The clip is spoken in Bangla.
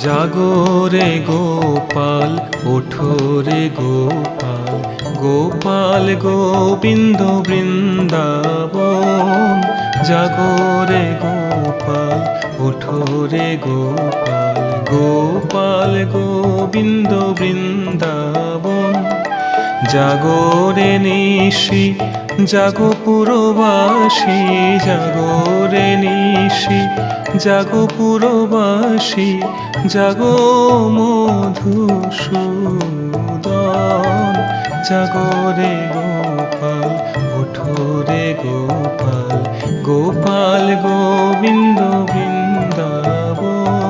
জাগরে গোপাল ওঠো রে গোপাল, গোপাল গোবিন্দ বৃন্দাবন। জাগরে গোপাল ওঠো রে গোপাল, গোপাল গোবিন্দ বৃন্দাবন। জাগরে নিশি জাগো পুরবাসী, জাগরে নিশি জাগো পুরবাসী, জাগো মধুসূদন। জাগরে গোপাল ওঠো রে গোপাল, গোপাল গোবিন্দ বৃন্দাবন।